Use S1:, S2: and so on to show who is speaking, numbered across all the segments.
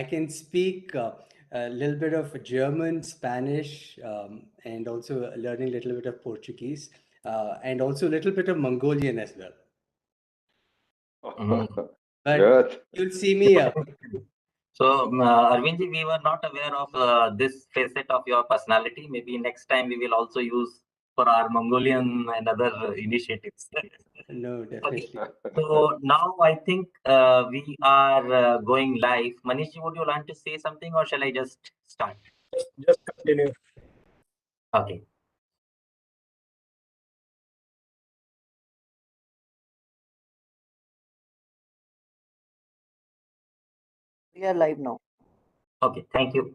S1: I can speak a little bit of German, Spanish, and also learning a little bit of Portuguese, and also a little bit of Mongolian as well.
S2: Mhm.
S1: But
S3: Good.
S1: you'll see me.
S2: So, Arvindji, we were not aware of this facet of your personality. Maybe next time we will also use for our Mongolian and other initiatives.
S1: No,
S2: Okay.
S1: definitely.
S2: So now I think we are going live. Manishji, would you like to say something or shall I just start?
S4: Just continue.
S2: Okay.
S5: We are live now.
S2: Okay, thank you.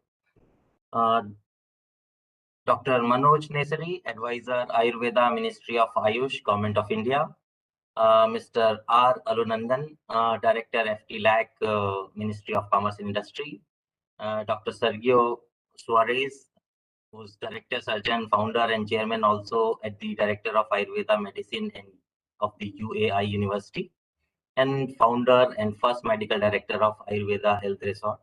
S2: Dr. Manoj Nesari, Advisor, Ayurveda, Ministry of Ayush, Government of India. Mr. R. Alunandan, Director, FICCI, Ministry of Commerce and Industry. Dr. Sergio Suarez, who's Director, Surgeon, Founder and Chairman also at the Director of Ayurveda Medicine and of the UAI University, and Founder and first Medical Director of Ayurveda Health Resort.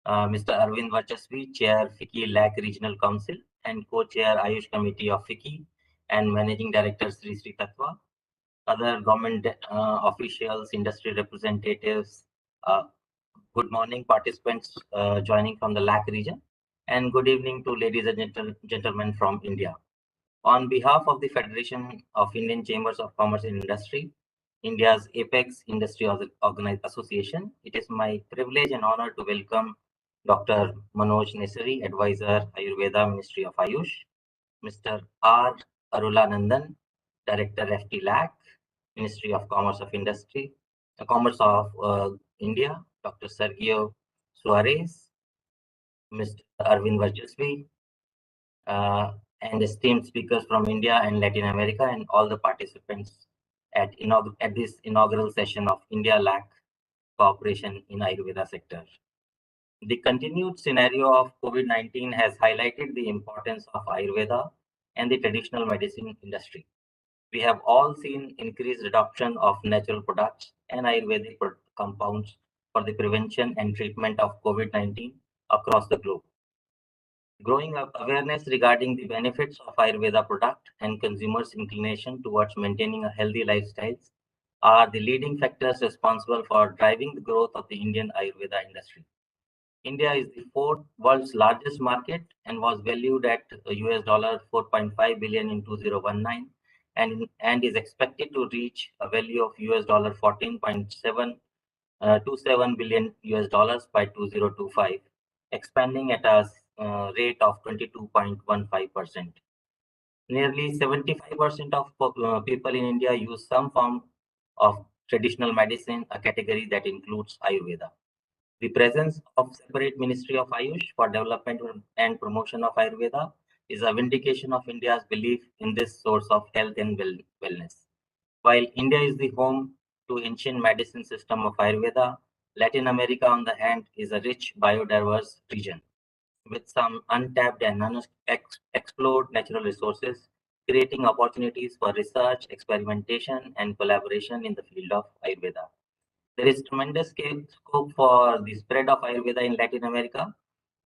S2: Mr. Arvind Varchasvi, Chair, FICCI LAC Regional Council and Co-Chair Ayush Committee of FICCI and Managing Director Sri Sri Tattva. Other government officials, industry representatives, good morning participants joining from the LAC region, and good evening to ladies and gentlemen from India. On behalf of the Federation of Indian Chambers of Commerce and Industry, India's apex industry organized association, it is my privilege and honor to welcome Dr. Manoj Nesari, Advisor, Ayurveda, Ministry of Ayush, Mr. R. Arulanandan, Director, FT LAC, Ministry of Commerce of Industry, Commerce of India, Dr. Sergio Suarez, Mr. Arvind Varchasvi, and esteemed speakers from India and Latin America, and all the participants at this inaugural session of India LAC Cooperation in Ayurveda sector. The continued scenario of COVID-19 has highlighted the importance of Ayurveda and the traditional medicine industry. We have all seen increased adoption of natural products and Ayurvedic compounds for the prevention and treatment of COVID-19 across the globe. Growing up awareness regarding the benefits of Ayurveda product and consumers' inclination towards maintaining a healthy lifestyle are the leading factors responsible for driving the growth of the Indian Ayurveda industry. India is the fourth world's largest market and was valued at US dollar 4.5 billion in 2019 and is expected to reach a value of US dollar 14.727 billion US dollars by 2025, expanding at a rate of 22.15%. Nearly 75% of people in India use some form of traditional medicine, a category that includes Ayurveda. The presence of separate Ministry of Ayush for development and promotion of Ayurveda is a vindication of India's belief in this source of health and wellness. While India is the home to ancient medicine system of Ayurveda, Latin America, on the hand, is a rich biodiverse region with some untapped and unexplored natural resources, creating opportunities for research, experimentation, and collaboration in the field of Ayurveda. There is tremendous scope for the spread of Ayurveda in Latin America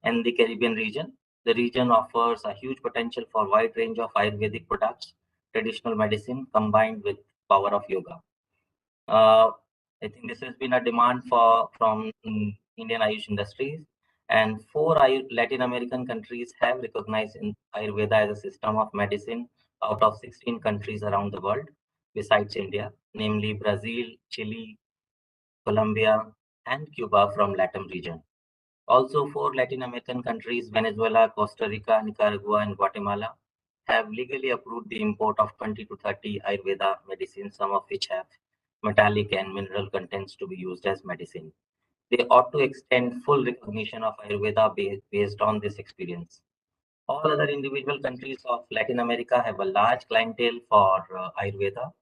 S2: and the Caribbean region. The region offers a huge potential for wide range of Ayurvedic products, traditional medicine combined with power of yoga. Uh, I think this has been a demand from Indian Ayush industries, and four Latin American countries have recognized Ayurveda as a system of medicine out of 16 countries around the world, besides India, namely Brazil, Chile, Colombia, and Cuba from LATAM region. Also, four Latin American countries, Venezuela, Costa Rica, Nicaragua, and Guatemala, have legally approved the import of 20 to 30 Ayurveda medicines, some of which have metallic and mineral contents to be used as medicine. They ought to extend full recognition of Ayurveda based on this experience. All other individual countries of Latin America have a large clientele for Ayurveda.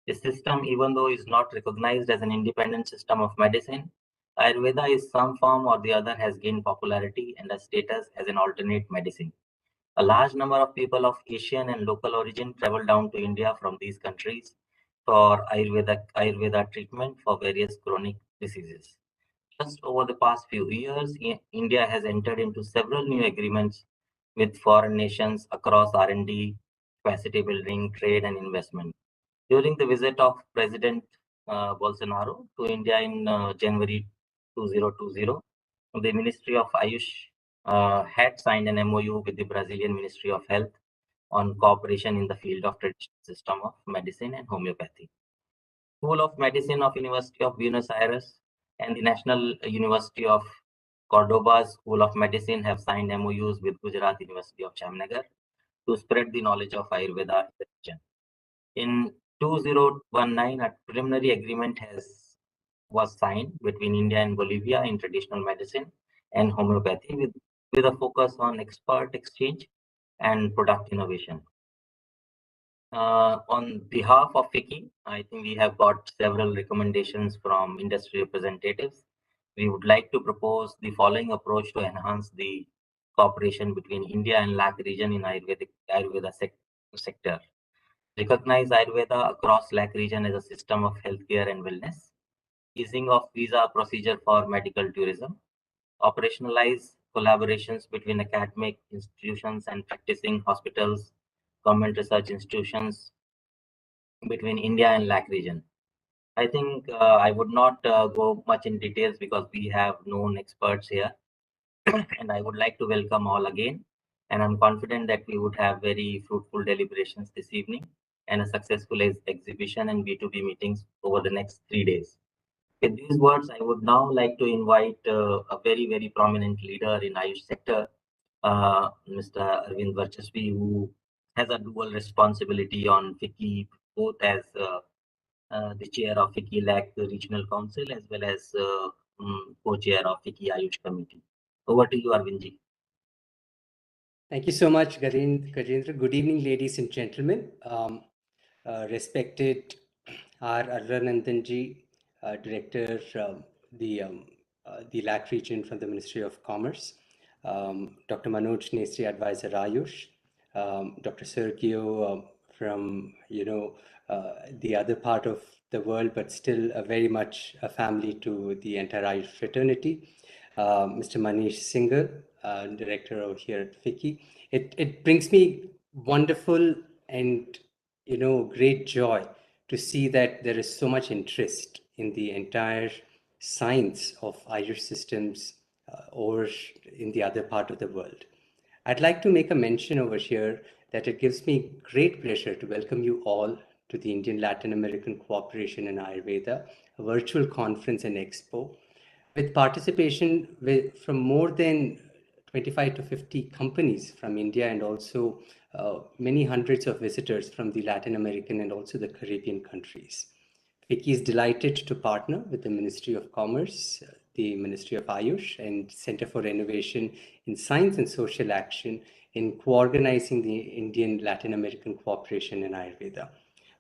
S2: The system, even though is not recognized as an independent system of medicine, Ayurveda is some form or the other has gained popularity and a status as an alternate medicine. A large number of people of Asian and local origin travel down to India from these countries for Ayurveda treatment for various chronic diseases. Just over the past few years, India has entered into several new agreements with foreign nations across R&D, capacity building, trade, and investment. During the visit of President Bolsonaro to India in January 2020, the Ministry of Ayush had signed an MOU with the Brazilian Ministry of Health on cooperation in the field of traditional system of medicine and homeopathy. School of Medicine of University of Buenos Aires and the National University of Cordoba School of Medicine have signed MOUs with Gujarat University of Jamnagar to spread the knowledge of Ayurveda in the region. In 2019, a preliminary agreement was signed between India and Bolivia in traditional medicine and homeopathy with a focus on expert exchange and product innovation. On behalf of FICCI, I think we have got several recommendations from industry representatives. We would like to propose the following approach to enhance the cooperation between India and LAC region in Ayurveda sector. Recognize Ayurveda across LAC region as a system of healthcare and wellness. Easing of visa procedure for medical tourism. Operationalize collaborations between academic institutions and practicing hospitals, government research institutions between India and LAC region. I think I would not go much in details because we have known experts here, and I would like to welcome all again. And I'm confident that we would have very fruitful deliberations this evening and a successful exhibition and B2B meetings over the next 3 days. With these words, I would now like to invite a very, very prominent leader in Ayush sector, Mr. Arvind Varchasvi, who has a dual responsibility on FICCI, both as the chair of FICCI LAC Regional Council as well as co-chair of FICCI Ayush Committee. Over to you, Arvindji.
S1: Thank you so much, Gajendra. Good evening, ladies and gentlemen. Respected R. Arunandanji, Director, the LAC region from the Ministry of Commerce, Dr. Manoj Nesri, Advisor Ayush, Dr. Sergio from the other part of the world, but still very much a family to the entire Ayush fraternity, Mr. Manish Singhal, Director over here at FICCI. It brings me wonderful and great joy to see that there is so much interest in the entire science of Ayush systems over in the other part of the world. I'd like to make a mention over here that it gives me great pleasure to welcome you all to the Indian Latin American Cooperation in Ayurveda, a virtual conference and expo with participation from more than 25 to 50 companies from India and also many hundreds of visitors from the Latin American and also the Caribbean countries. FICCI is delighted to partner with the Ministry of Commerce, the Ministry of Ayush, and Center for Innovation in Science and Social Action in co-organizing the Indian Latin American Cooperation in Ayurveda.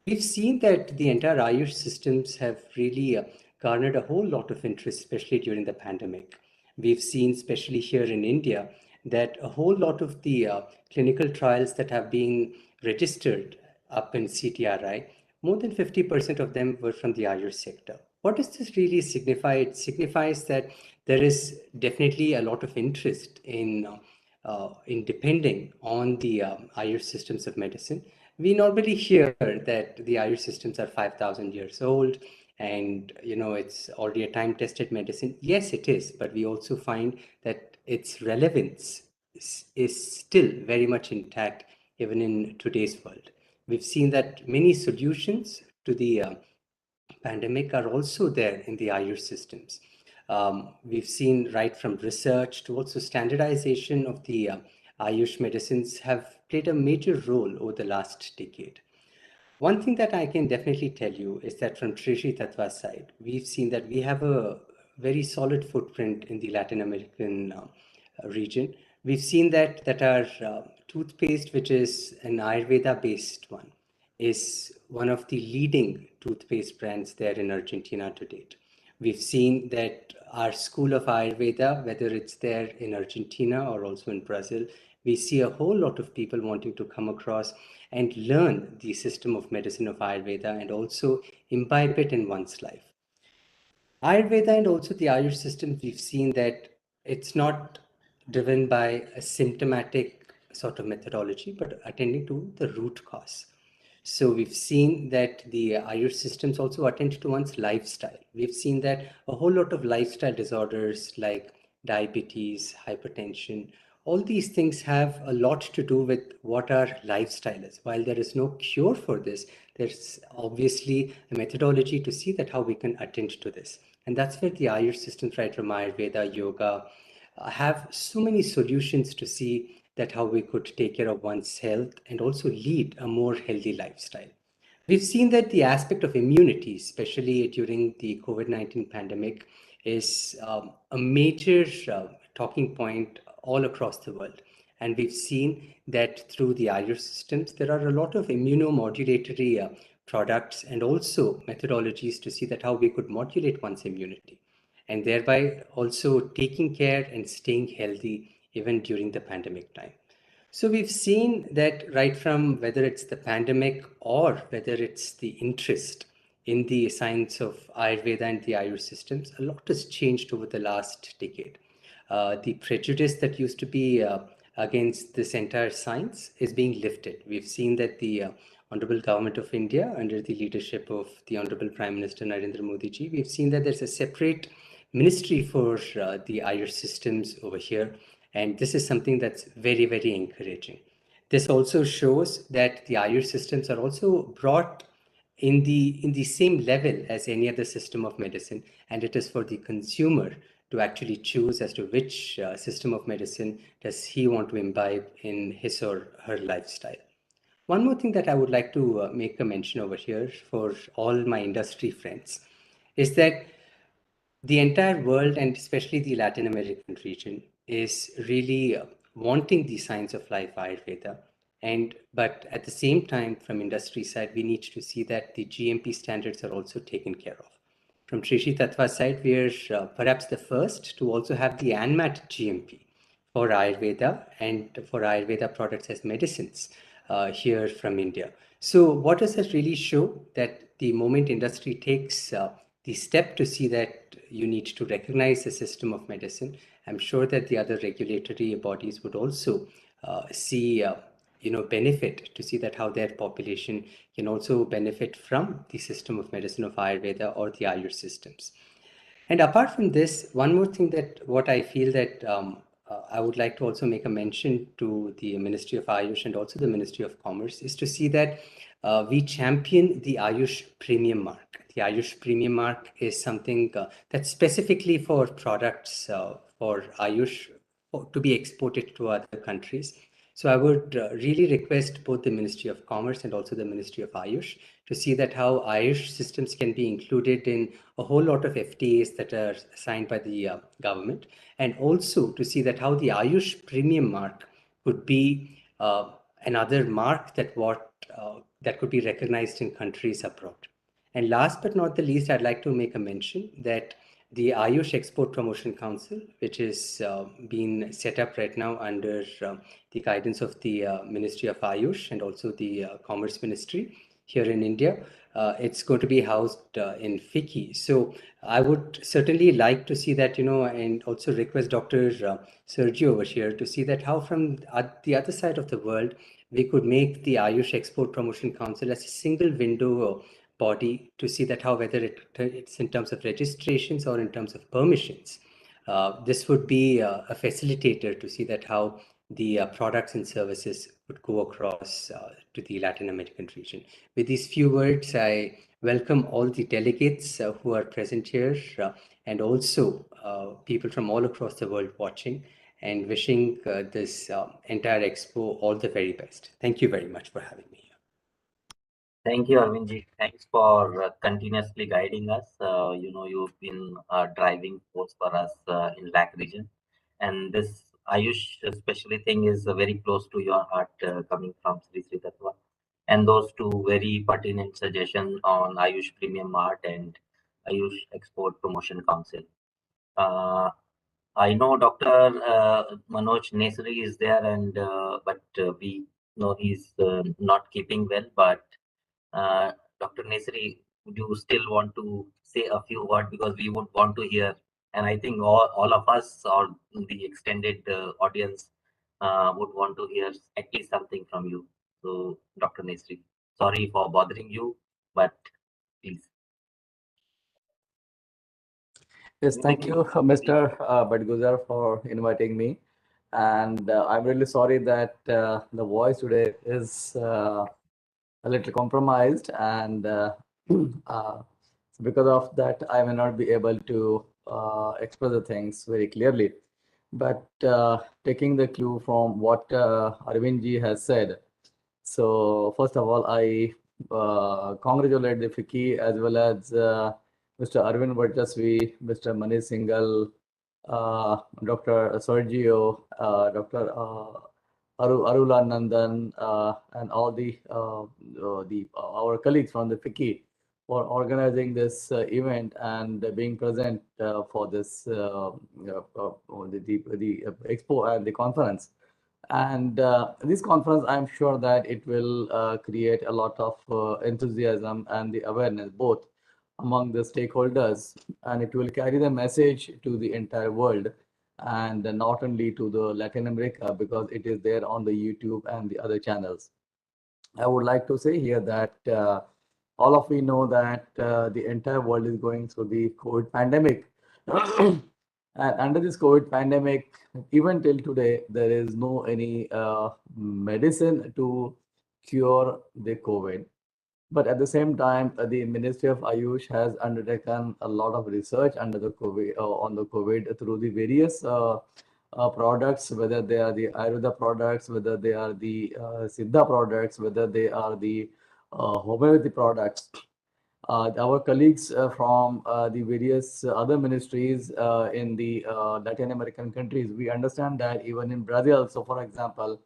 S1: We've seen that the entire Ayush systems have really garnered a whole lot of interest, especially during the pandemic. We've seen, especially here in India, that a whole lot of the clinical trials that have been registered up in CTRI, more than 50% of them were from the Ayush sector. What does this really signify? It signifies that there is definitely a lot of interest in depending on the Ayush systems of medicine. We normally hear that the Ayush systems are 5,000 years old and it's already a time-tested medicine. Yes, it is, but we also find that its relevance is still very much intact even in today's world. We've seen that many solutions to the pandemic are also there in the Ayush systems. We've seen right from research to also standardization of the Ayush medicines have played a major role over the last decade. One thing that I can definitely tell you is that from Trishri Tattva's side, we've seen that we have a very solid footprint in the Latin American region. We've seen that our toothpaste, which is an Ayurveda-based one, is one of the leading toothpaste brands there in Argentina to date. We've seen that our School of Ayurveda, whether it's there in Argentina or also in Brazil, we see a whole lot of people wanting to come across and learn the system of medicine of Ayurveda and also imbibe it in one's life. Ayurveda and also the Ayush systems, we've seen that it's not driven by a symptomatic sort of methodology, but attending to the root cause. So we've seen that the Ayush systems also attend to one's lifestyle. We've seen that a whole lot of lifestyle disorders like diabetes, hypertension, all these things have a lot to do with what our lifestyle is. While there is no cure for this, there's obviously a methodology to see that how we can attend to this. And that's where the Ayush systems, right from Ayurveda, yoga, have so many solutions to see that how we could take care of one's health and also lead a more healthy lifestyle. We've seen that the aspect of immunity, especially during the COVID-19 pandemic, is a major talking point all across the world. And we've seen that through the Ayurveda systems, there are a lot of immunomodulatory products and also methodologies to see that how we could modulate one's immunity and thereby also taking care and staying healthy even during the pandemic time. So we've seen that right from whether it's the pandemic or whether it's the interest in the science of Ayurveda and the Ayurveda systems, a lot has changed over the last decade. The prejudice that used to be against this entire science is being lifted. We've seen that the Honorable Government of India, under the leadership of the Honorable Prime Minister Narendra Modi ji, we've seen that there's a separate ministry for the Ayurveda systems over here. And this is something that's very, very encouraging. This also shows that the Ayurveda systems are also brought in the same level as any other system of medicine, and it is for the consumer to actually choose as to which system of medicine does he want to imbibe in his or her lifestyle. One more thing that I would like to make a mention over here for all my industry friends is that the entire world and especially the Latin American region is really wanting the science of life Ayurveda. But at the same time, from industry side, we need to see that the GMP standards are also taken care of. From Trishi Tattva side, we are perhaps the first to also have the ANMAT GMP for Ayurveda and for Ayurveda products as medicines here from India. So what does that really show? That the moment industry takes the step to see that you need to recognize the system of medicine, I'm sure that the other regulatory bodies would also see benefit to see that how their population can also benefit from the system of medicine of Ayurveda or the Ayur systems. And apart from this, one more thing that what I feel that I would like to also make a mention to the Ministry of Ayush and also the Ministry of Commerce is to see that we champion the Ayush premium mark. The Ayush premium mark is something that's specifically for products for Ayush to be exported to other countries. So I would really request both the Ministry of Commerce and also the Ministry of Ayush to see that how Ayush systems can be included in a whole lot of FTAs that are signed by the government, and also to see that how the Ayush premium mark could be another mark that could be recognized in countries abroad. And last but not the least, I'd like to make a mention that the Ayush Export Promotion Council, which is being set up right now under the guidance of the Ministry of Ayush and also the Commerce Ministry here in India. It's going to be housed in FICCI. So I would certainly like to see that, and also request Dr. Sergio over here to see that how from the other side of the world, we could make the Ayush Export Promotion Council as a single window body to see that how whether it's in terms of registrations or in terms of permissions. This would be a facilitator to see that how the products and services would go across to the Latin American region. With these few words, I welcome all the delegates who are present here and also people from all across the world watching, and wishing this entire expo all the very best. Thank you very much for having me here.
S2: Thank you, Arvindji. Thanks for continuously guiding us. You've been a driving force for us in LAC region. And this Ayush especially thing is very close to your heart coming from Sri Sri Tattva. And those two very pertinent suggestions on Ayush Premium Mart and Ayush Export Promotion Council. I know Dr. Manoj Nesri is there, and but we know he's not keeping well. But Dr. Nesri, would you still want to say a few words, because we would want to hear, and I think all of us or the extended audience would want to hear at least something from you. So, Dr. Nesri, sorry for bothering you, but please.
S3: Yes, thank you, Mr. Badguzar, for inviting me. And I'm really sorry that the voice today is a little compromised, and uh, because of that, I may not be able to express the things very clearly. But taking the clue from what Arvindji has said, so first of all, I congratulate the FICCI as well as Mr. Arvind Vartasvi, Mr. Manish Singhal, Dr. Sergio, Dr. Arula Nandan, and all our colleagues from the FICCI for organizing this event and being present for this the expo and the conference. And this conference, I'm sure that it will create a lot of enthusiasm and the awareness both among the stakeholders, and it will carry the message to the entire world, and not only to the Latin America, because it is there on the YouTube and the other channels. I would like to say here that all of we know that the entire world is going through the COVID pandemic. And under this COVID pandemic, even till today, there is no any medicine to cure the COVID. But at the same time, the Ministry of Ayush has undertaken a lot of research under the COVID on the COVID through the various products, whether they are the Ayurveda products, whether they are the Siddha products, whether they are the homeopathy products. Our colleagues from the various other ministries in the Latin American countries, we understand that even in Brazil, so for example,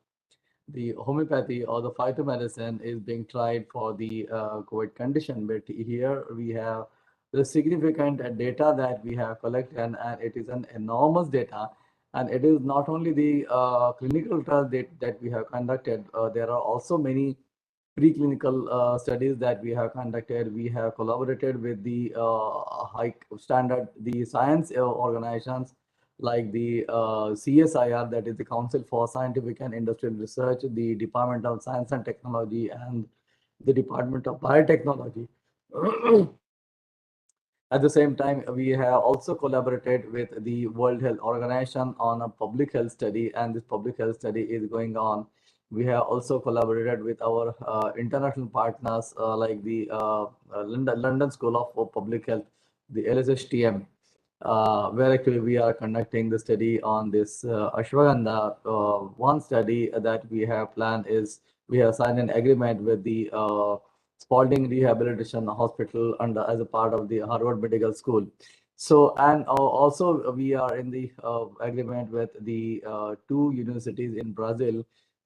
S3: the homeopathy or the phytomedicine is being tried for the COVID condition. But here we have the significant data that we have collected, and it is an enormous data. And it is not only the clinical trials that we have conducted, there are also many preclinical studies that we have conducted. We have collaborated with the high standard, the science organizations like the CSIR, that is the Council for Scientific and Industrial Research, the Department of Science and Technology, and the Department of Biotechnology. At the same time, we have also collaborated with the World Health Organization on a public health study, and this public health study is going on. We have also collaborated with our international partners like the London School of Public Health, the LSSTM, where actually we are conducting the study on this ashwagandha. One study that we have planned is we have signed an agreement with the Spalding Rehabilitation Hospital under as a part of the Harvard Medical School. So, and also we are in the agreement with the two universities in Brazil,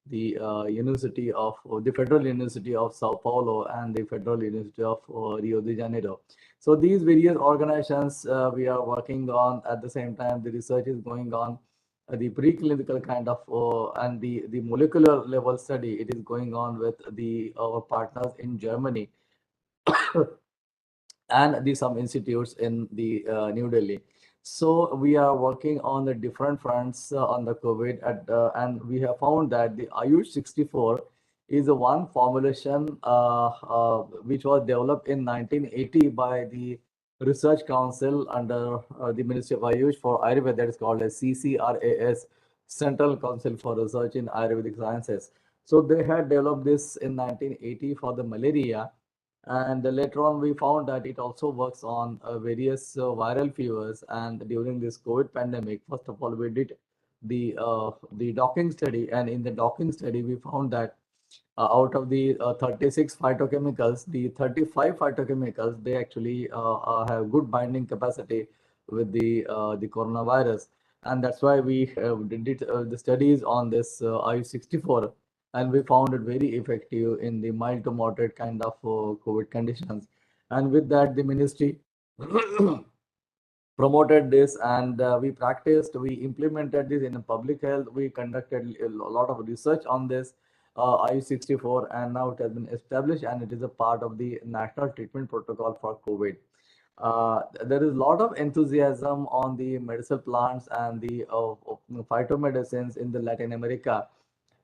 S3: the the Federal University of Sao Paulo and the Federal University of Rio de Janeiro. So these various organizations we are working on. At the same time, the research is going on. The preclinical kind of and the molecular level study, it is going on with the our partners in Germany and the some institutes in the New Delhi. So we are working on the different fronts on the COVID, and we have found that the Ayush 64 is a one formulation which was developed in 1980 by the Research Council under the Ministry of Ayush for Ayurveda, that is called as CCRAS, Central Council for Research in Ayurvedic Sciences. So they had developed this in 1980 for the malaria, and later on we found that it also works on various viral fevers. And during this COVID pandemic, first of all, we did the docking study, and in the docking study we found that out of the 36 phytochemicals, the 35 phytochemicals, they actually have good binding capacity with the coronavirus. And that's why we did the studies on this IU64, and we found it very effective in the mild to moderate kind of COVID conditions. And with that, the ministry promoted this, and we implemented this in public health. We conducted a lot of research on this, IU 64, and now it has been established and it is a part of the national treatment protocol for COVID. There is a lot of enthusiasm on the medicinal plants and the phytomedicines in the Latin America.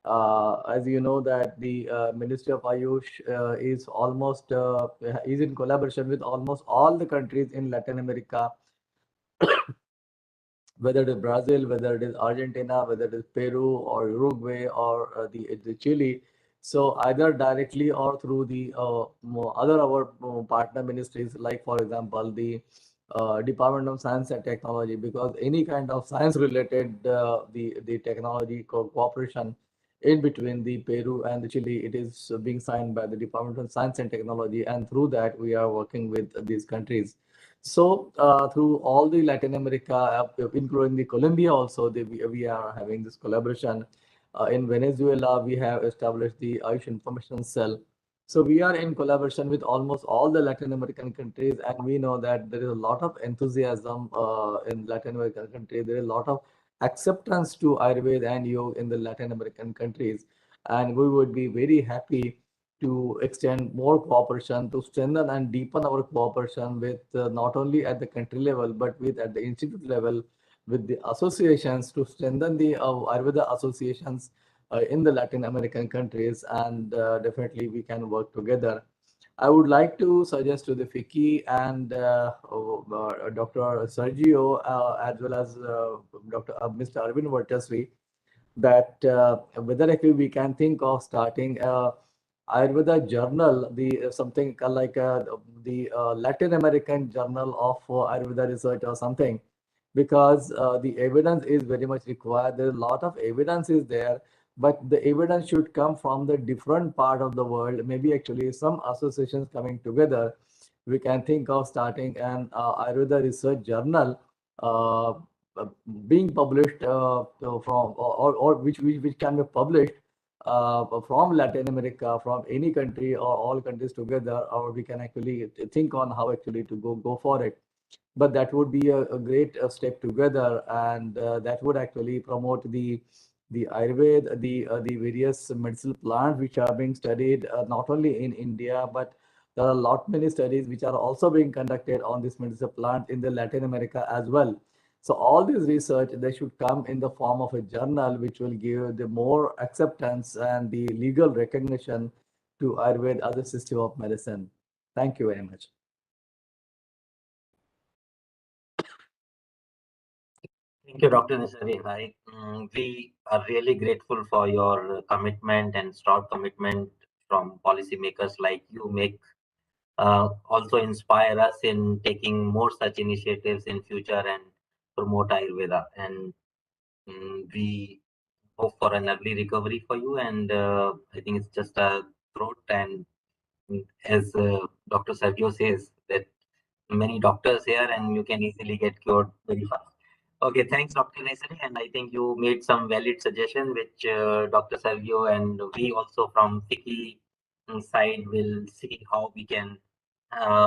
S3: As you know that the Ministry of Ayush is in collaboration with almost all the countries in Latin America, whether it is Brazil, whether it is Argentina, whether it is Peru or Uruguay or the Chile. So either directly or through the other our partner ministries, like for example the Department of Science and Technology, because any kind of science related the technology cooperation in between the Peru and the Chile, it is being signed by the Department of Science and Technology, and through that we are working with these countries. So through all the Latin America, including the Colombia also, we are having this collaboration. In Venezuela, we have established the Ayush Information Cell. So we are in collaboration with almost all the Latin American countries, and we know that there is a lot of enthusiasm in Latin American countries. There is a lot of acceptance to Ayurveda and yoga in the Latin American countries, and we would be very happy to extend more cooperation, to strengthen and deepen our cooperation with not only at the country level, but with at the institute level, with the associations, to strengthen the Ayurveda associations in the Latin American countries, and definitely we can work together. I would like to suggest to the FICCI and Dr. Sergio, as well as Mr. Arvind Vartasri, that whether if we can think of starting a Ayurveda journal, the something like the Latin American Journal of Ayurveda Research or something, because the evidence is very much required. There's a lot of evidence is there, but the evidence should come from the different part of the world. Maybe actually some associations coming together, we can think of starting an Ayurveda research journal uh, being published from or which can be published from Latin America, from any country or all countries together, or we can actually think on how actually to go for it. But that would be a great step together, and that would actually promote the Ayurveda, the various medicinal plants which are being studied not only in India, but there are a lot many studies which are also being conducted on this medicinal plant in the Latin America as well. So all this research, they should come in the form of a journal, which will give the more acceptance and the legal recognition to Ayurveda as a system of medicine. Thank you very much.
S2: Thank you, Dr. Nisari. We are really grateful for your commitment and strong commitment from policymakers like you make also inspire us in taking more such initiatives in future and promote Ayurveda. And we hope for an early recovery for you. And I think it's just a throat. And as Dr. Sergio says, that many doctors here and you can easily get cured very fast. Okay, thanks, Dr. Nesari. And I think you made some valid suggestion, which Dr. Sergio and we also from FICCI side will see how we can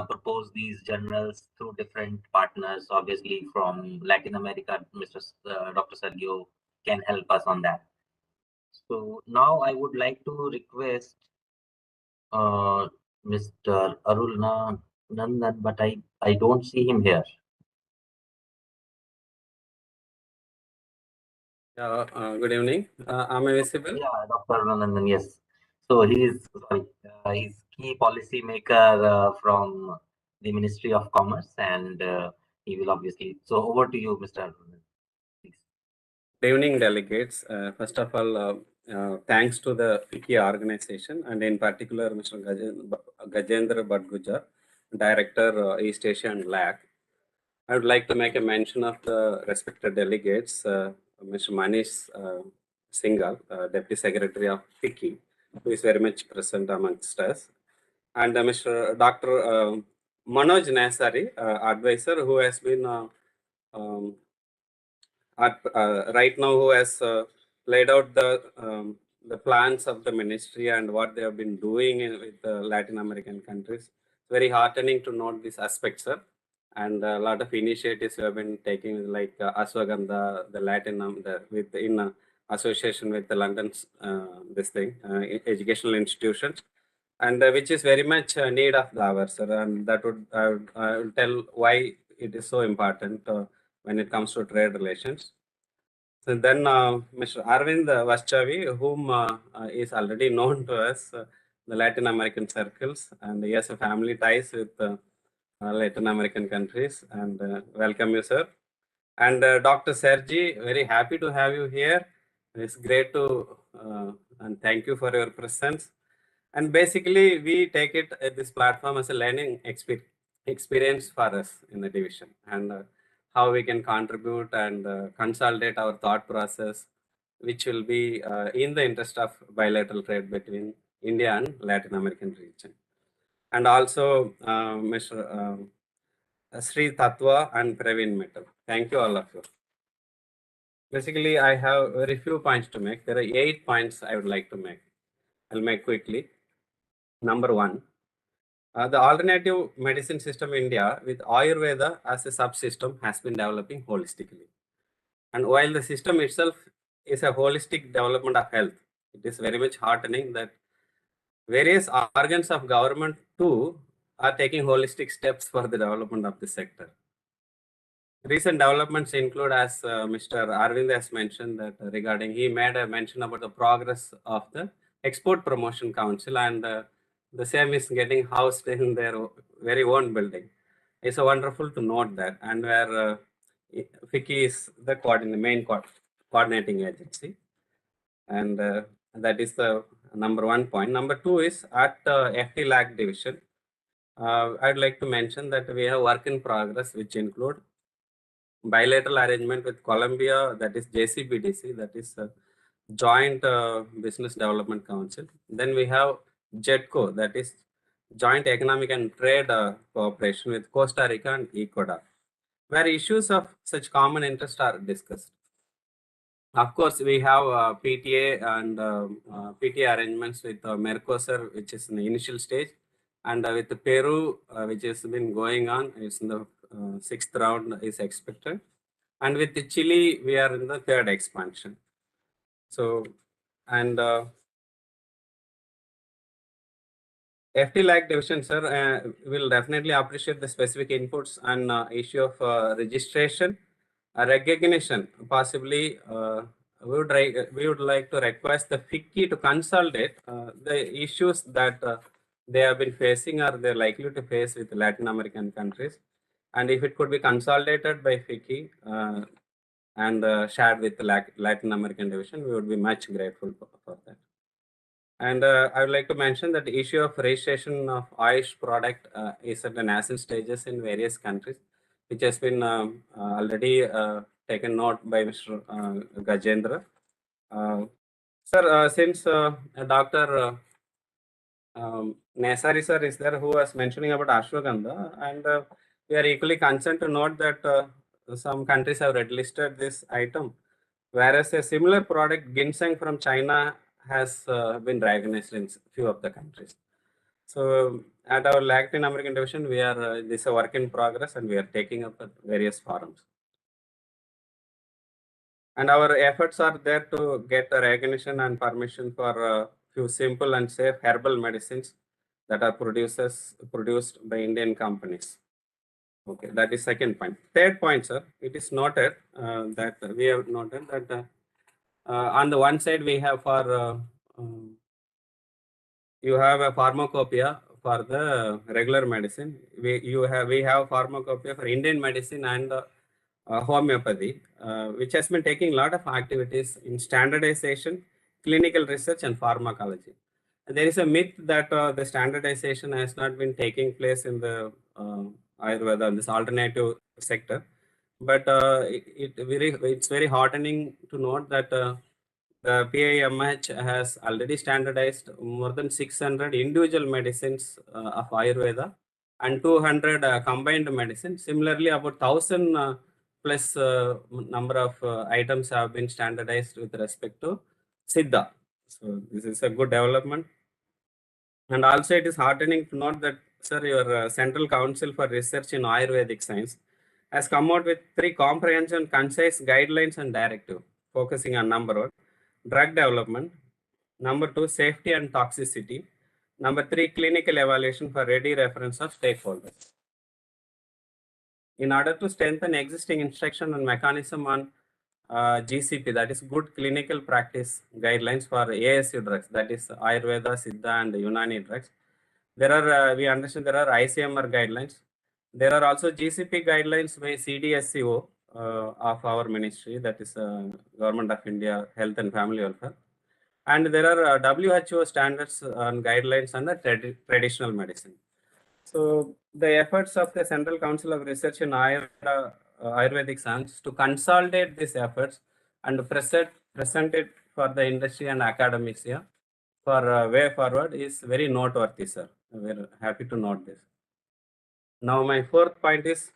S2: propose these journals through different partners. Obviously, from Latin America, Dr. Sergio can help us on that. So now I would like to request Mr. Arulna Nandan, but I don't see him here.
S4: Good evening. Am I visible?
S2: Yeah, Dr. Nandan, yes. So he's key policy maker from the Ministry of Commerce, and he will obviously. So over to you, Mr. Arulna, please.
S4: Good evening, delegates. First of all, thanks to the FICCI organization and in particular Mr. Gajendra Bhatgujar, Director East Asia and LAC. I would like to make a mention of the respected delegates, Mr. Manish Singhal, Deputy Secretary of FICCI, who is very much present amongst us, and Mr. Dr. Manoj Nasari, advisor, who has been um, right now, who has laid out the plans of the ministry and what they have been doing with the Latin American countries. Very heartening to note these aspects, sir. And a lot of initiatives we have been taking, like Ashwagandha, the Latin, in association with the London's educational institutions, and which is very much need of the hour, sir. And that would I will tell why it is so important when it comes to trade relations. So then Mr. Arvind Vaschavi, whom is already known to us, the Latin American circles, and he has a family ties with Latin American countries. And welcome you, sir. And Dr. Sergi, very happy to have you here. It's great to, and thank you for your presence. And basically, we take it at this platform as a learning experience for us in the division, and how we can contribute and consolidate our thought process, which will be in the interest of bilateral trade between India and Latin American region. And also Mr. Sri Tatwa and Praveen Mittal. Thank you all of you. Basically, I have very few points to make. There are 8 points I would like to make. I'll make quickly. Number 1, the alternative medicine system in India with Ayurveda as a subsystem has been developing holistically. And while the system itself is a holistic development of health, it is very much heartening that various organs of government too are taking holistic steps for the development of the sector. Recent developments include, as Mr. Arvind has mentioned, that regarding, he made a mention about the progress of the Export Promotion Council, and the same is getting housed in their very own building. It's wonderful to note that, and where FICCI is the main coordinating agency, and that is the number 1 point. Number 2 is at FT LAC division. I'd like to mention that we have work in progress, which include bilateral arrangement with Colombia, that is JCBDC, that is Joint Business Development Council. Then we have JETCO, that is Joint Economic and Trade Cooperation with Costa Rica and Ecuador, where issues of such common interest are discussed. Of course, we have PTA and PTA arrangements with Mercosur, which is in the initial stage, and with Peru, which has been going on, it's in the 6th round is expected, and with Chile, we are in the 3rd expansion. So, and FT LAC division, sir, will definitely appreciate the specific inputs and issue of registration, recognition. Possibly, we would like to request the FICCI to consolidate the issues that they have been facing or they're likely to face with Latin American countries. And if it could be consolidated by FICCI and shared with the Latin American division, we would be much grateful for that. And I would like to mention that the issue of registration of Ayush product is at the nascent stages in various countries, which has been already taken note by Mr. Gajendra. Sir, since Dr. Nesari sir is there, who was mentioning about ashwagandha, and we are equally concerned to note that some countries have red listed this item, whereas a similar product, ginseng from China, has been recognized in few of the countries. So at our Latin American division, we are this is a work in progress, and we are taking up at various forums. And our efforts are there to get a recognition and permission for few simple and safe herbal medicines that are produced by Indian companies. Okay, that is second point. Third point, sir, it is noted that we have noted that on the one side we have for you have a pharmacopoeia for the regular medicine. We have pharmacopoeia for Indian medicine and homeopathy, which has been taking a lot of activities in standardization, clinical research, and pharmacology. And there is a myth that the standardization has not been taking place in the Ayurveda, this alternative sector. But it's very heartening to note that the PIMH has already standardized more than 600 individual medicines of Ayurveda and 200 combined medicines. Similarly, about 1,000 plus number of items have been standardized with respect to Siddha. So this is a good development. And also it is heartening to note that, sir, your Central Council for Research in Ayurvedic Science has come out with 3 comprehensive and concise guidelines and directives, focusing on number 1, drug development. Number 2, safety and toxicity. Number 3, clinical evaluation for ready reference of stakeholders. In order to strengthen existing instruction and mechanism on GCP, that is good clinical practice guidelines for ASU drugs, that is Ayurveda, Siddha and Unani drugs. There are, we understand there are ICMR guidelines. There are also GCP guidelines by CDSCO of our ministry, that is Government of India Health and Family Welfare. And there are WHO standards and guidelines on the traditional medicine. So the efforts of the Central Council of Research in Ayurvedic Science to consolidate these efforts and present it for the industry and academics here for way forward is very noteworthy, sir. We're happy to note this. Now my fourth point is,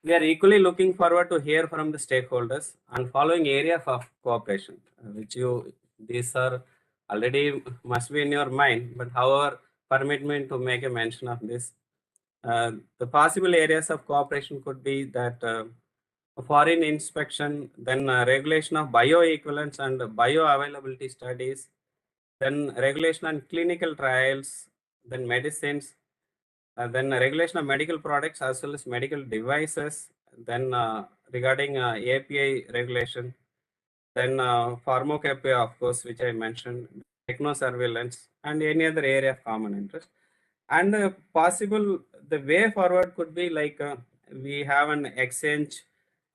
S4: we are equally looking forward to hear from the stakeholders on following area of cooperation, which these are already must be in your mind, but however, permit me to make a mention of this. The possible areas of cooperation could be that foreign inspection, then regulation of bioequivalence and bioavailability studies, then regulation on clinical trials, then medicines, then regulation of medical products as well as medical devices, then regarding API regulation, then pharmacopoeia, of course, which I mentioned, technosurveillance, and any other area of common interest. And possible, the way forward could be like we have an exchange,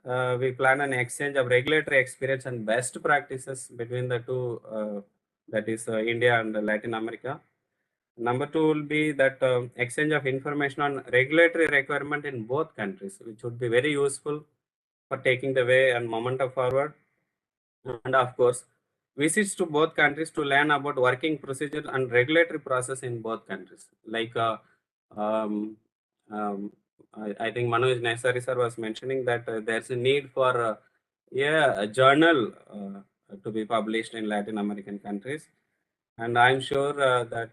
S4: we plan an exchange of regulatory experience and best practices between the two, that is India and Latin America. Number 2 will be that exchange of information on regulatory requirement in both countries, which would be very useful for taking the way and momentum forward. And of course, visits to both countries to learn about working procedure and regulatory process in both countries. Like I think Manoj Nesari sir was mentioning that there's a need for a journal to be published in Latin American countries. And I'm sure that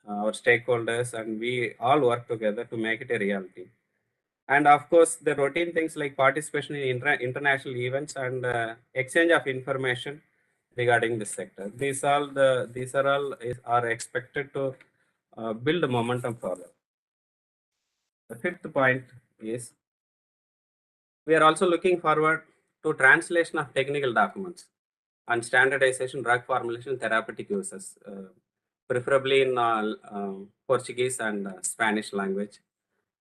S4: our stakeholders and we all work together to make it a reality. And of course, the routine things like participation in international events and exchange of information regarding this sector. These are all are expected to build momentum further. The fifth point is, we are also looking forward to translation of technical documents and standardization, drug formulation, therapeutic uses, preferably in Portuguese and Spanish language,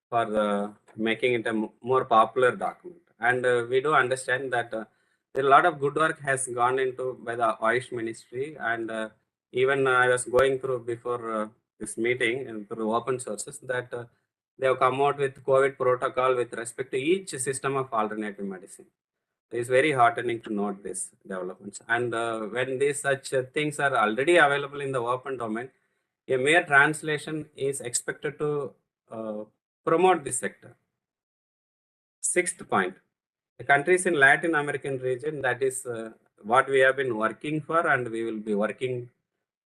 S4: for making it a more popular document. And we do understand that a lot of good work has gone into by the Ayush Ministry, and even I was going through before this meeting and through open sources that they have come out with COVID protocol with respect to each system of alternative medicine. It's very heartening to note these developments. And when these such things are already available in the open domain, a mere translation is expected to promote this sector. Sixth point, the countries in Latin American region, that is what we have been working for, and we will be working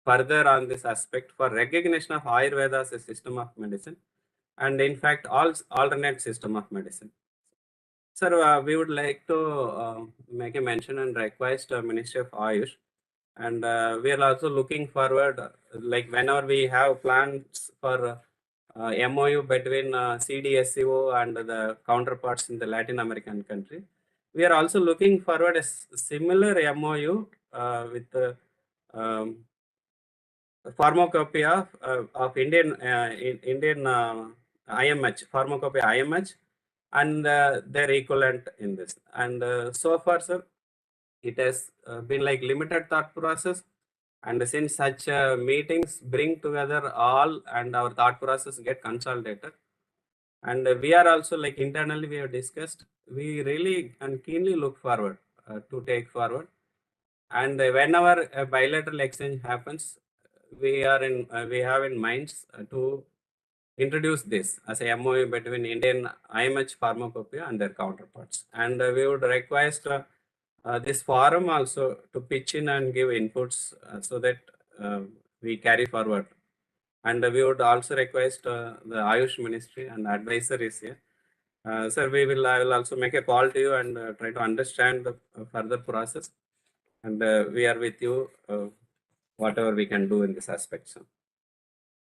S4: further on this aspect for recognition of Ayurveda as a system of medicine, and in fact, all alternate system of medicine. Sir, we would like to make a mention and request Ministry of Ayush, and we are also looking forward, like whenever we have plans for MOU between CDSCO and the counterparts in the Latin American country, we are also looking forward a similar MOU with the pharmacopoeia of Indian IMH, pharmacopoeia IMH, and their equivalent in this. And so far, sir, it has been like limited thought process. And since such meetings bring together all and our thought process get consolidated, and we are also like internally we have discussed, we really and keenly look forward to take forward. And whenever a bilateral exchange happens, we have in minds to introduce this as a MOU between Indian IMH pharmacopoeia and their counterparts. And we would request this forum also to pitch in and give inputs so that we carry forward. And we would also request the Ayush Ministry and advisories here. Sir, I will also make a call to you and try to understand the further process. and we are with you, whatever we can do in this aspect. So,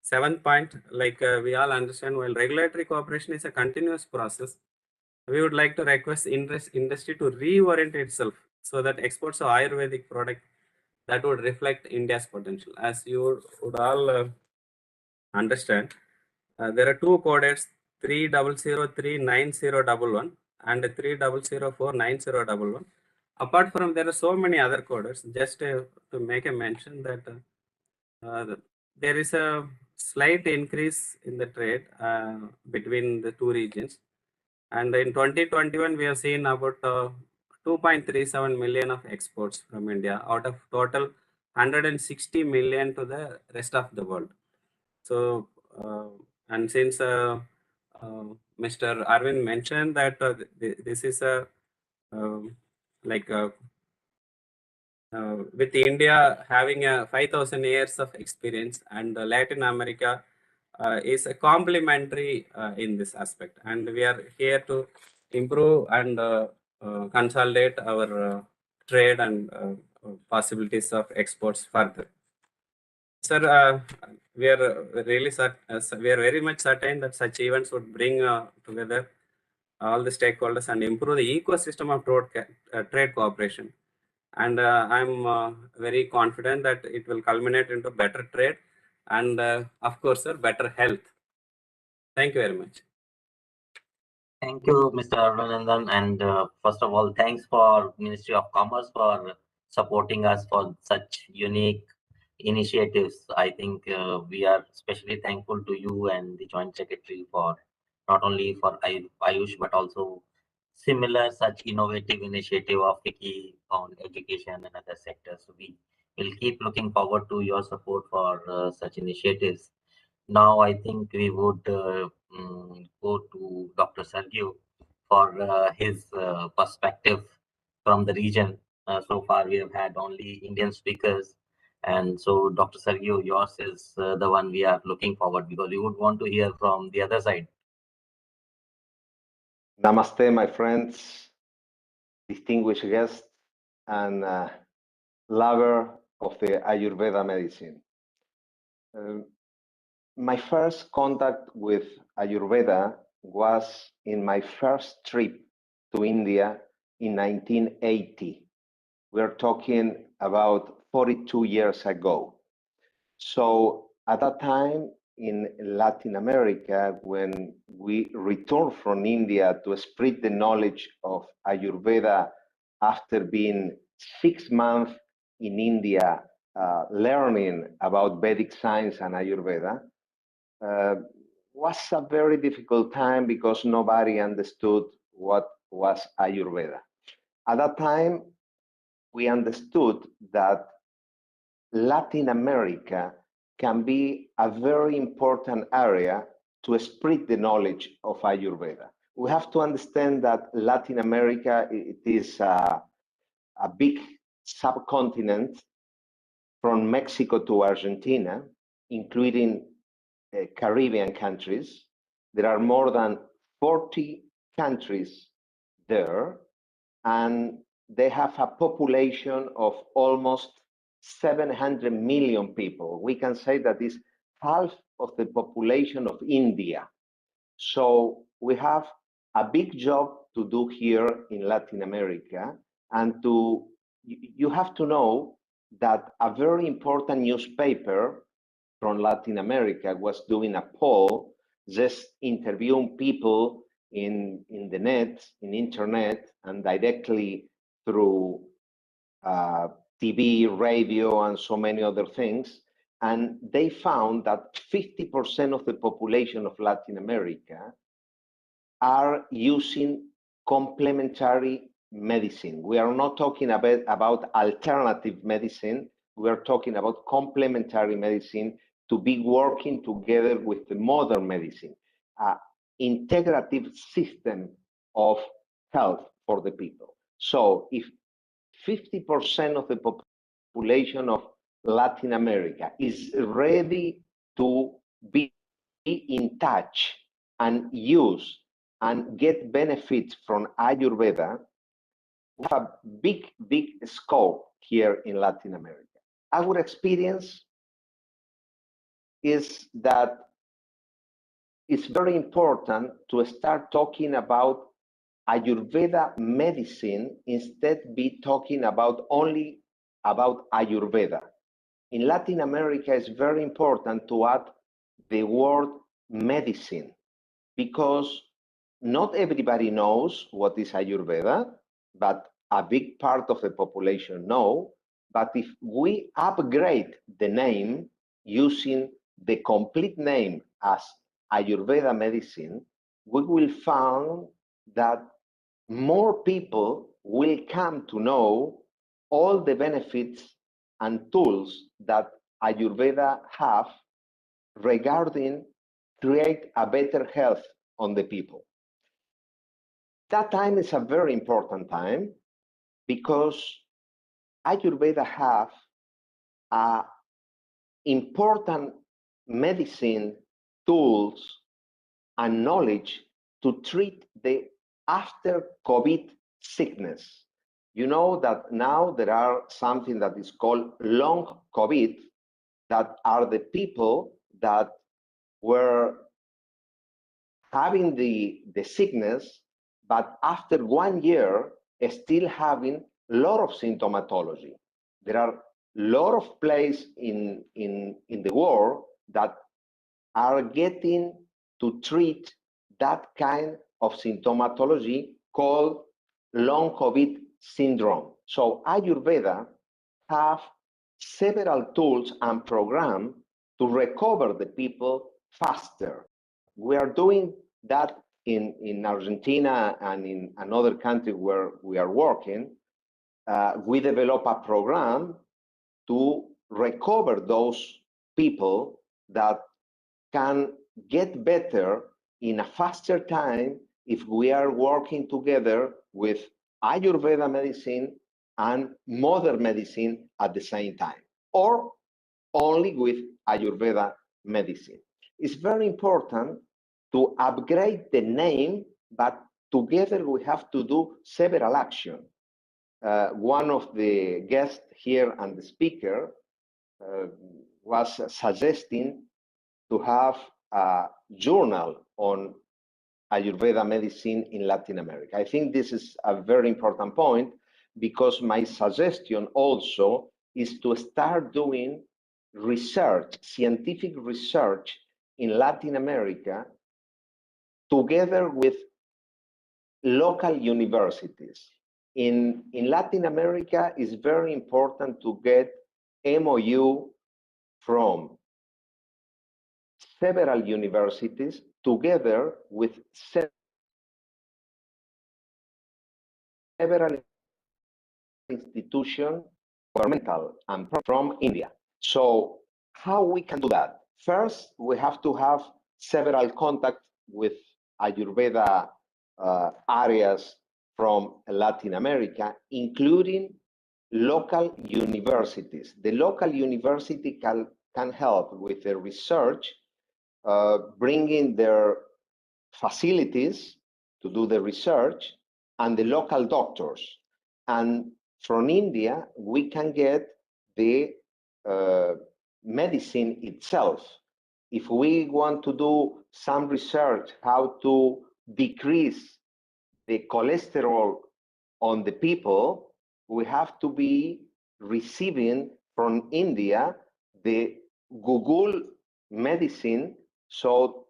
S4: seventh point, like we all understand, while regulatory cooperation is a continuous process, we would like to request industry to reorient itself so that exports of Ayurvedic product that would reflect India's potential. As you would all understand, there are two codes, 30039011 and 30049011. Apart from, there are so many other codes. Just to make a mention that there is a slight increase in the trade between the two regions. And in 2021, we have seen about 2.37 million of exports from India out of total 160 million to the rest of the world. So, and since Mr. Arvind mentioned that this is a like with India having 5,000 years of experience, and Latin America is a complementary in this aspect, and we are here to improve and consolidate our trade and possibilities of exports further. Sir, we are really we are very much certain that such events would bring together all the stakeholders and improve the ecosystem of trade cooperation. And I'm very confident that it will culminate into better trade and, of course, sir, better health. Thank you very much.
S2: Thank you, Mr. Arunandan. And first of all, thanks for Ministry of Commerce for supporting us for such unique initiatives. I think we are especially thankful to you and the Joint Secretary for not only for Ayush, but also similar such innovative initiative of FICCI on education and other sectors. So we will keep looking forward to your support for such initiatives. Now, I think we would go to Dr. Sergio for his perspective from the region. So far, we have had only Indian speakers. And so, Dr. Sergio, yours is the one we are looking forward, because we would want to hear from the other side.
S6: Namaste, my friends, distinguished guests, and lover of the Ayurveda medicine. My first contact with Ayurveda was in my first trip to India in 1980. We're talking about 42 years ago. So at that time in Latin America, when we returned from India to spread the knowledge of Ayurveda after being 6 months in India learning about Vedic science and Ayurveda, was a very difficult time because nobody understood what was Ayurveda. At that time, we understood that Latin America can be a very important area to spread the knowledge of Ayurveda. We have to understand that Latin America, it is a big subcontinent from Mexico to Argentina, including Caribbean countries. There are more than 40 countries there, and they have a population of almost 700 million people. We can say that is half of the population of India. So we have a big job to do here in Latin America, and you have to know that a very important newspaper from Latin America was doing a poll, just interviewing people in the net, in internet, and directly through TV, radio, and so many other things. And they found that 50% of the population of Latin America are using complementary medicine. We are not talking about alternative medicine. We are talking about complementary medicine to be working together with the modern medicine, integrative system of health for the people. So if 50% of the population of Latin America is ready to be in touch and use and get benefits from Ayurveda, we have a big scope here in Latin America. Our experience is that it's very important to start talking about Ayurveda medicine instead be talking about only about Ayurveda. In Latin America, it's very important to add the word medicine because not everybody knows what is Ayurveda, but a big part of the population know. But if we upgrade the name using the complete name as Ayurveda medicine, we will find that more people will come to know all the benefits and tools that Ayurveda have regarding create a better health on the people. That time is a very important time because Ayurveda have important medicine tools and knowledge to treat the after COVID sickness. You know that now there are something that is called long COVID, that are the people that were having the sickness, but after 1 year, still having a lot of symptomatology. There are a lot of places in the world that are getting to treat that kind of symptomatology called long COVID syndrome. So Ayurveda have several tools and programs to recover the people faster. We are doing that in Argentina and in another country where we are working. We develop a program to recover those people that can get better in a faster time if we are working together with Ayurveda medicine and modern medicine at the same time, or only with Ayurveda medicine. It's very important to upgrade the name, but together we have to do several actions. One of the guests here and the speaker was suggesting to have a journal on Ayurveda medicine in Latin America. I think this is a very important point because my suggestion also is to start doing research, scientific research in Latin America together with local universities. In Latin America, it's very important to get MOU from several universities together with several institutions, governmental and from India. So how we can do that? First, we have to have several contacts with Ayurveda areas from Latin America, including local universities. The local university can help with the research, bringing their facilities to do the research and the local doctors. And from India, we can get the medicine itself. If we want to do some research how to decrease the cholesterol on the people, we have to be receiving from India the Google medicine. So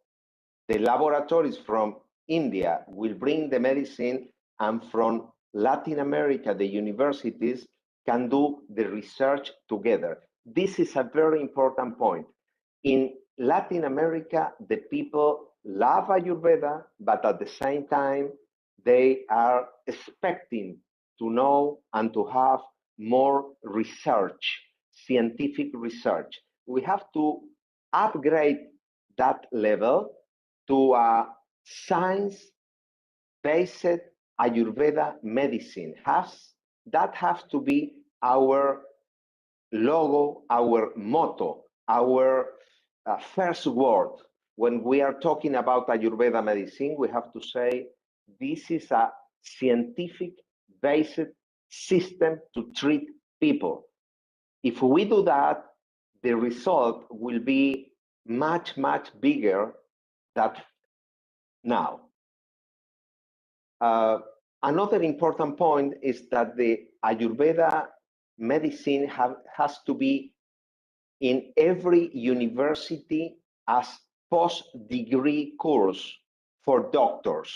S6: the laboratories from India will bring the medicine, and from Latin America, the universities can do the research together. This is a very important point. In Latin America, the people love Ayurveda, but at the same time, they are expecting to know and to have more research, scientific research. We have to upgrade that level to a science-based Ayurveda medicine. That has to be our logo, our motto, our first word. When we are talking about Ayurveda medicine, we have to say, this is a scientific-based system to treat people. If we do that, the result will be much, much bigger than now. Another important point is that the Ayurveda medicine has to be in every university as post-degree course for doctors.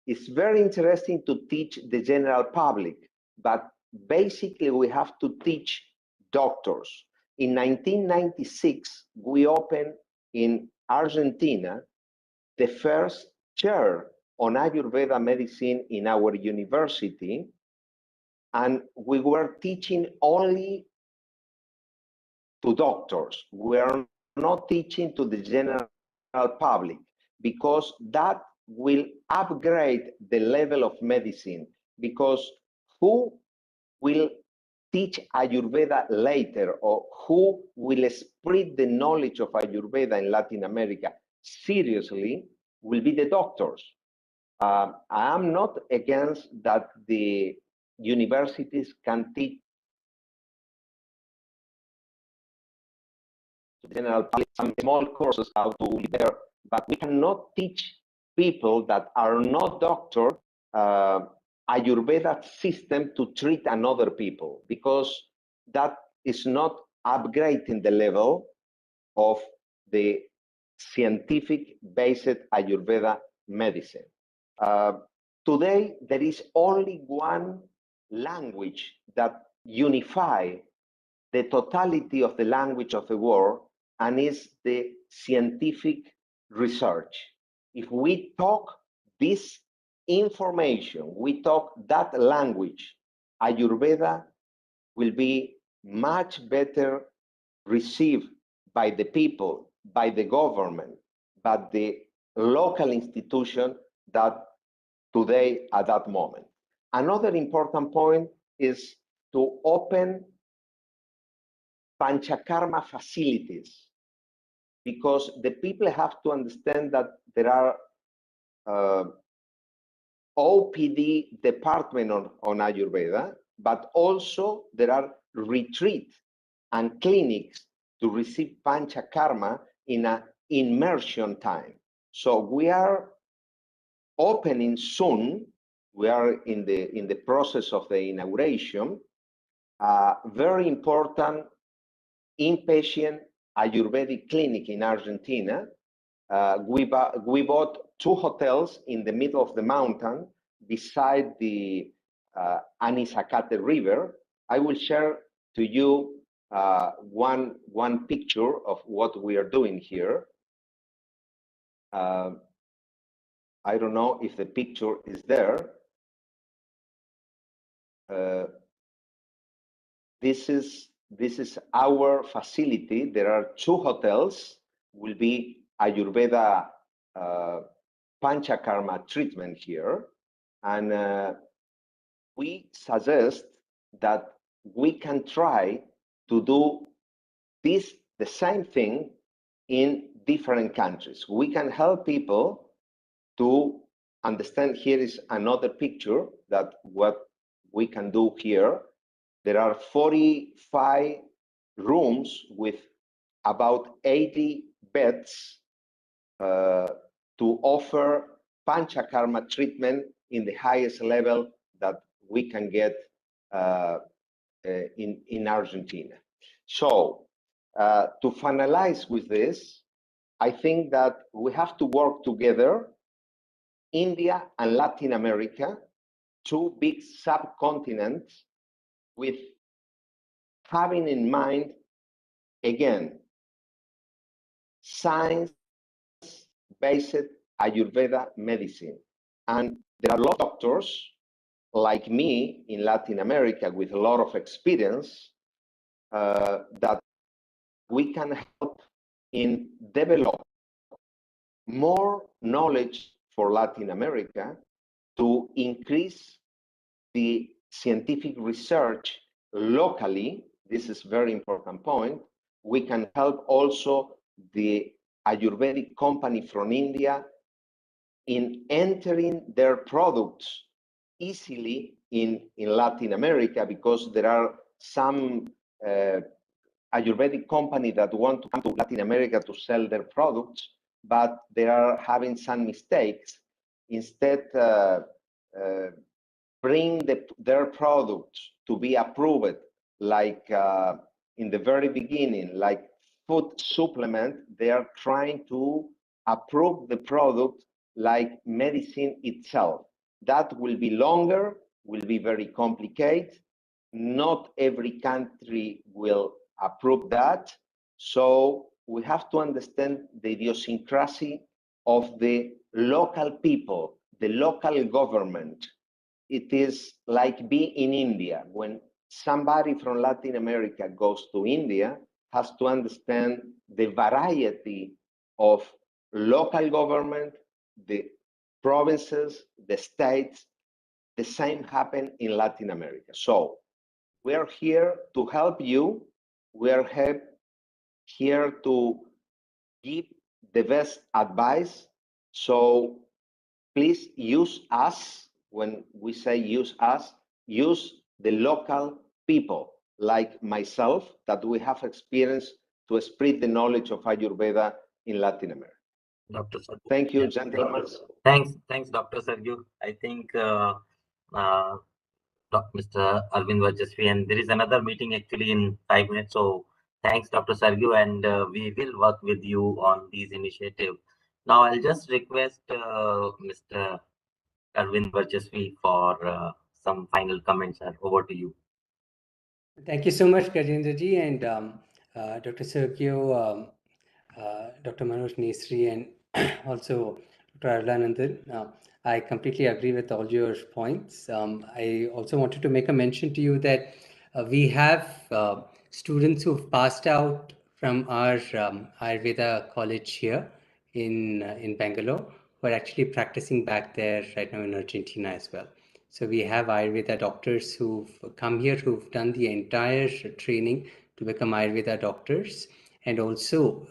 S6: It's very interesting to teach the general public, but basically we have to teach doctors. In 1996, we opened in Argentina the first chair on Ayurveda medicine in our university, and we were teaching only to doctors. We are not teaching to the general public, because that will upgrade the level of medicine, because who will teach Ayurveda later, or who will spread the knowledge of Ayurveda in Latin America seriously will be the doctors. I am not against that the universities can teach general public some small courses how to live there, but we cannot teach people that are not doctors Ayurveda system to treat another people, because that is not upgrading the level of the scientific based Ayurveda medicine. Today, there is only one language that unifies the totality of the language of the world, and is the scientific research. If we talk this information, we talk that language, Ayurveda will be much better received by the people, by the government, by the local institution that today at that moment. Another important point is to open Panchakarma facilities, because the people have to understand that there are OPD department on Ayurveda, but also there are retreat and clinics to receive Panchakarma in an immersion time. So we are opening soon, we are in the process of the inauguration, very important inpatient Ayurvedic clinic in Argentina. We bought 2 hotels in the middle of the mountain beside the Anisacate River. I will share to you one picture of what we are doing here. I don't know if the picture is there. This is our facility. There are 2 hotels, will be Ayurveda Panchakarma treatment here. And we suggest that we can try to do the same thing in different countries. We can help people to understand. Here is another picture that what we can do here. There are 45 rooms with about 80 beds to offer Panchakarma treatment in the highest level that we can get in Argentina. So to finalize with this, I think that we have to work together, India and Latin America, 2 big subcontinents, with having in mind, again, science-based Ayurveda medicine. And there are a lot of doctors like me in Latin America with a lot of experience that we can help in develop more knowledge for Latin America to increase the scientific research locally. This is a very important point. We can help also the Ayurvedic company from India in entering their products easily in Latin America, because there are some Ayurvedic company that want to come to Latin America to sell their products, but they are having some mistakes. Instead, bring their products to be approved, like in the very beginning, like food supplement, they are trying to approve the product like medicine itself. That will be longer, will be very complicated. Not every country will approve that. So we have to understand the idiosyncrasy of the local people, the local government. It is like being in India. When somebody from Latin America goes to India, has to understand the variety of local government, the provinces, the states. The same happen in Latin America. So we are here to help you. We are here to give the best advice. So please use us. When we say use us, use the local people like myself that we have experience to spread the knowledge of Ayurveda in Latin America.
S2: Dr. Sergio.
S6: Thank you, gentlemen.
S2: Thanks, Dr. Sergio. I think Mr. Arvind Vajasvi, and there is another meeting actually in 5 minutes. So thanks, Dr. Sergio, and we will work with you on these initiatives. Now I'll just request Mr. Arvind Vajasvi for some final comments. Over to you.
S1: Thank you so much, Gajendraji, and Dr. Sergio, Dr. Manoj Nesri, and also Dr. Arlanandan. I completely agree with all your points. I also wanted to make a mention to you that we have students who've passed out from our Ayurveda college here in Bangalore, who are actually practicing back there right now in Argentina as well. So we have Ayurveda doctors who've come here, who've done the entire training to become Ayurveda doctors. And also,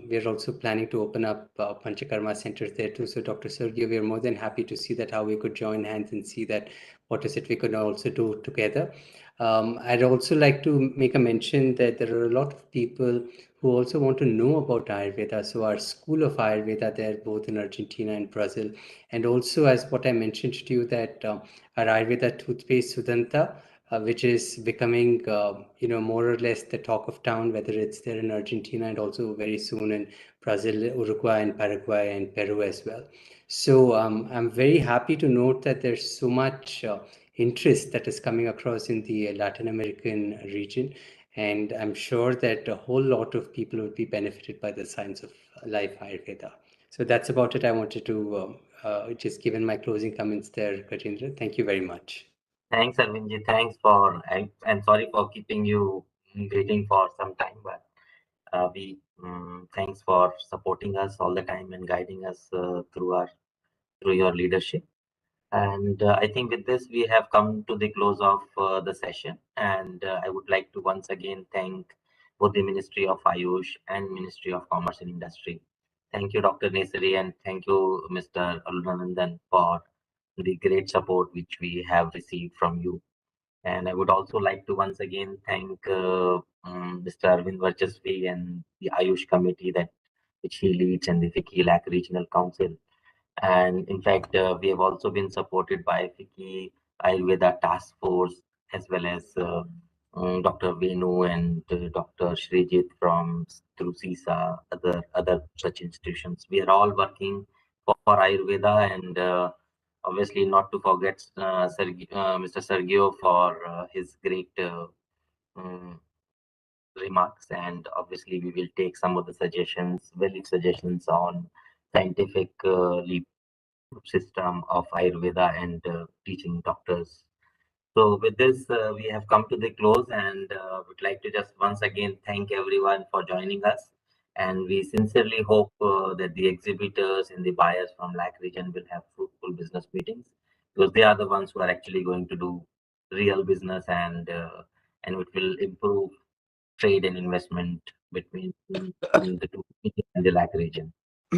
S1: we're also planning to open up Panchakarma centers there too. So Dr. Sergio, we're more than happy to see that how we could join hands and see that what is it we could also do together. I'd also like to make a mention that there are a lot of people who also want to know about Ayurveda. So our School of Ayurveda there, both in Argentina and Brazil. And also, as what I mentioned to you, that our Ayurveda toothpaste Sudanta, which is becoming, more or less the talk of town, whether it's there in Argentina and also very soon in Brazil, Uruguay, and Paraguay, and Peru as well. So I'm very happy to note that there's so much interest that is coming across in the Latin American region. And I'm sure that a whole lot of people would be benefited by the science of life Ayurveda. So that's about it. I wanted to just give in my closing comments there, Gajendra. Thank you very much.
S2: Thanks, Arvindji. Thanks for, and sorry for keeping you waiting for some time, but thanks for supporting us all the time and guiding us through your leadership. And I think with this, we have come to the close of the session. And I would like to once again thank both the Ministry of Ayush and Ministry of Commerce and Industry. Thank you, Dr. Nesri, and thank you, Mr. Arunandan, for the great support which we have received from you. And I would also like to once again thank Mr. Arvind Vajasvi and the Ayush committee which he leads, and the FICCI LAC Regional Council. And in fact, we have also been supported by FICCI Ayurveda Task Force, as well as Dr. Venu and Dr. Shrijit through CISA, other such institutions. We are all working for Ayurveda, and obviously not to forget Mr. Sergio for his great remarks. And obviously we will take some of the valid suggestions on scientific system of Ayurveda and teaching doctors. So with this, we have come to the close, and would like to just once again thank everyone for joining us. And we sincerely hope that the exhibitors and the buyers from LAC region will have fruitful business meetings, because they are the ones who are actually going to do real business, and it will improve trade and investment between the two and the LAC region.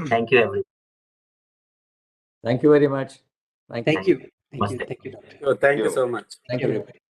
S2: Thank you, everyone.
S3: Thank you very much.
S1: Thank you. Thank you, Doctor.
S4: Thank you so much.
S3: Thank you, everybody.